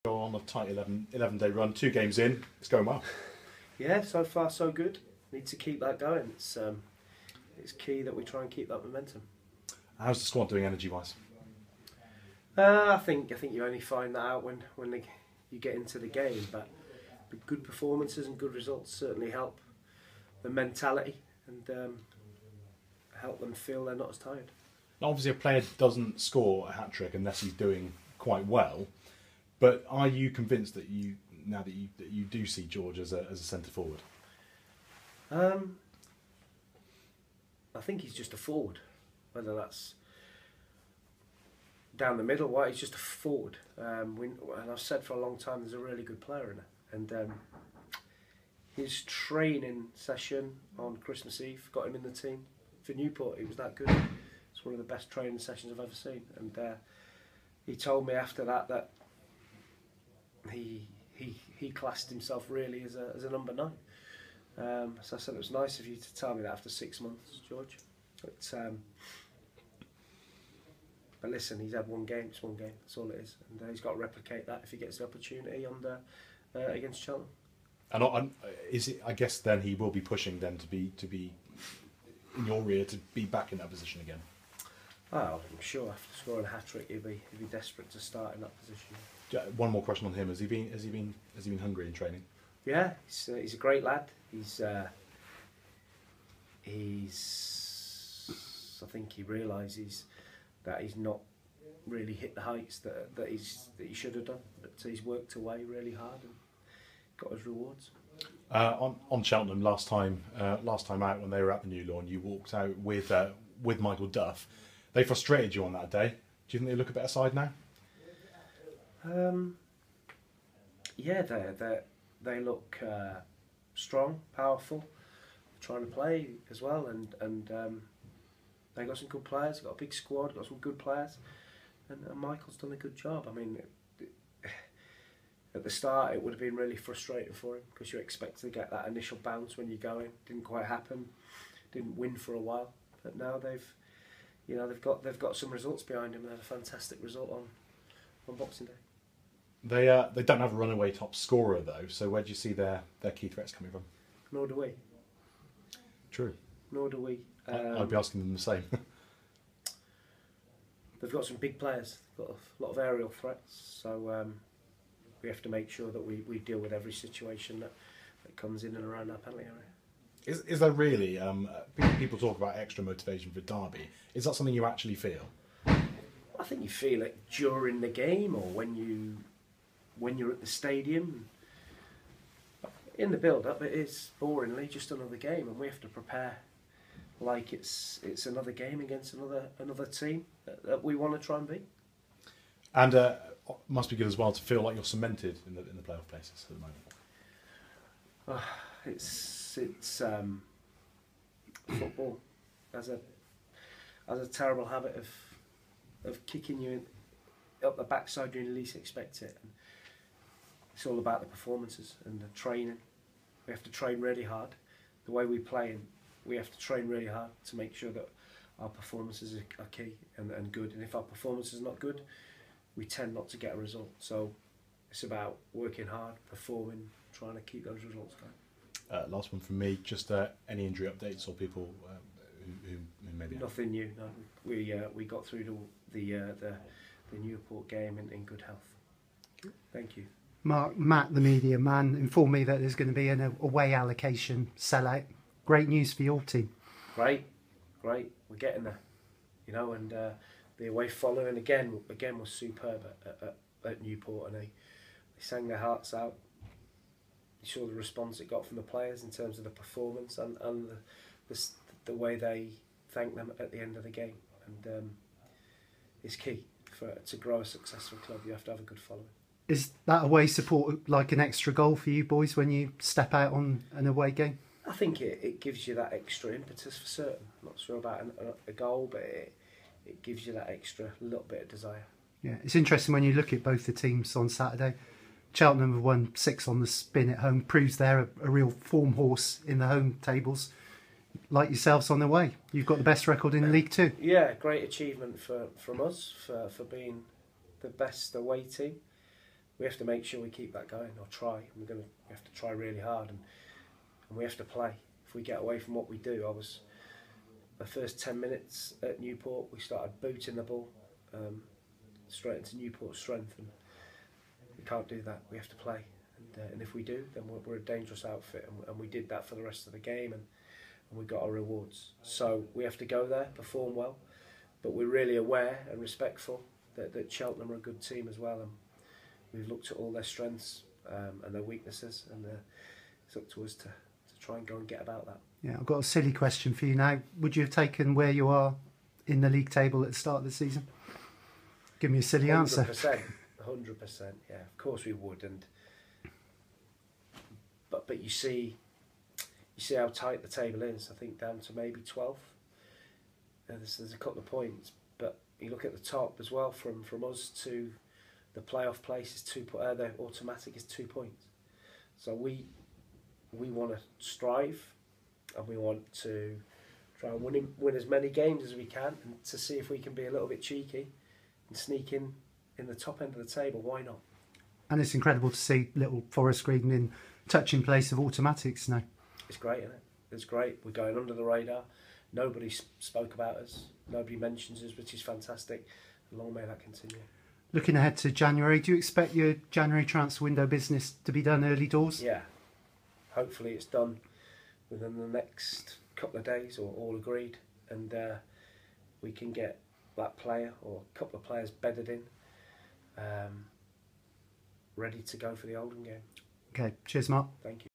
Go on a tight 11-day run, 2 games in, it's going well. Yeah, so far so good. Need to keep that going. It's key that we try and keep that momentum. How's the squad doing energy-wise? I think you only find that out when you get into the game, but good performances and good results certainly help the mentality and help them feel they're not as tired. Now, obviously, a player doesn't score a hat-trick unless he's doing quite well. But are you convinced that now that you do see George as a centre forward? I think he's just a forward, whether that's down the middle, he's just a forward. And I've said for a long time there's a really good player in it. And his training session on Christmas Eve got him in the team for Newport. He was that good. It's one of the best training sessions I've ever seen. And he told me after that he classed himself really as a number 9. So I said it was nice of you to tell me that after 6 months, George. But listen, he's had one game. It's one game. That's all it is, and he's got to replicate that if he gets the opportunity against Cheltenham. And I guess then he will be pushing then to be in your rear to be back in that position again. Oh, I'm sure after scoring a hat-trick, he'd be desperate to start in that position. One more question on him: Has he been hungry in training? Yeah, he's a great lad. I think he realises that he's not really hit the heights that he should have done. But he's worked away really hard and got his rewards. On Cheltenham last time out when they were at the New Lawn, you walked out with Michael Duff. They frustrated you on that day. Do you think they look a better side now? Yeah, they look strong, powerful, trying to play as well, and they got some good players. They've got a big squad, got some good players, and Michael's done a good job. I mean, at the start it would have been really frustrating for him because you expect to get that initial bounce when you go in. Didn't quite happen. Didn't win for a while, but now they've got some results behind him. They had a fantastic result on Boxing Day. They don't have a runaway top scorer though. So where do you see their key threats coming from? Nor do we. True. Nor do we. I'd be asking them the same. They've got some big players. They've got a lot of aerial threats. So we have to make sure that we deal with every situation that comes in and around that penalty area. Is there really? People talk about extra motivation for Derby. Is that something you actually feel? I think you feel it during the game or when you're at the stadium. In the build-up, it is boringly just another game, and we have to prepare like it's another game against another team that we want to try and beat. And must be good as well to feel like you're cemented in the playoff places at the moment. It's football has a terrible habit of kicking you up the backside when you least expect it. And it's all about the performances and the training. We have to train really hard. The way we play, we have to train really hard to make sure that our performances are key and good. And if our performance is not good, we tend not to get a result. So it's about working hard, performing, trying to keep those results going. Last one from me. Just any injury updates or people who maybe nothing new. No, we got through to the Newport game in good health. Thank you. Matt, the media man, informed me that there's going to be an away allocation sellout. Great news for your team. Great. We're getting there, and the away following again was superb at Newport, and they sang their hearts out. You saw the response it got from the players in terms of the performance and the way they thanked them at the end of the game, and it's key to grow a successful club. You have to have a good following. Is that away support like an extra goal for you boys when you step out on an away game? I think it gives you that extra impetus for certain. I'm not sure about a goal, but it gives you that extra little bit of desire. Yeah, it's interesting when you look at both the teams on Saturday. Cheltenham have won 6 on the spin at home, proves they're a real form horse in the home tables. Like yourselves on the way, you've got the best record in League Two. Yeah, great achievement from us for being the best away team. we have to make sure we keep that going, or try. We have to try really hard, and we have to play. If we get away from what we do, the first 10 minutes at Newport, we started booting the ball straight into Newport's strength, and we can't do that. We have to play, and if we do, then we're a dangerous outfit, and we did that for the rest of the game, and we got our rewards. So we have to go there, perform well, but we're really aware and respectful that Cheltenham are a good team as well, and we've looked at all their strengths and their weaknesses, and it's up to us to try and go and get about that. Yeah, I've got a silly question for you now. Would you have taken where you are in the league table at the start of the season? Give me a silly answer. 100%, yeah, of course we would. But you see how tight the table is. I think down to maybe 12th. There's a couple of points, but you look at the top as well. From us to the playoff place is the automatic is 2 points. So we want to strive, and we want to try and win as many games as we can, and to see if we can be a little bit cheeky and sneak in the top end of the table. Why not? And it's incredible to see Little Forest Green in touching place of automatics now. It's great, isn't it? It's great. We're going under the radar. Nobody spoke about us. Nobody mentions us, which is fantastic. Long may that continue. Looking ahead to January, do you expect your January transfer window business to be done early doors? Yeah. Hopefully it's done within the next couple of days, or all agreed, and we can get that player or a couple of players bedded in, ready to go for the Oldham game. Okay, cheers Mark. Thank you.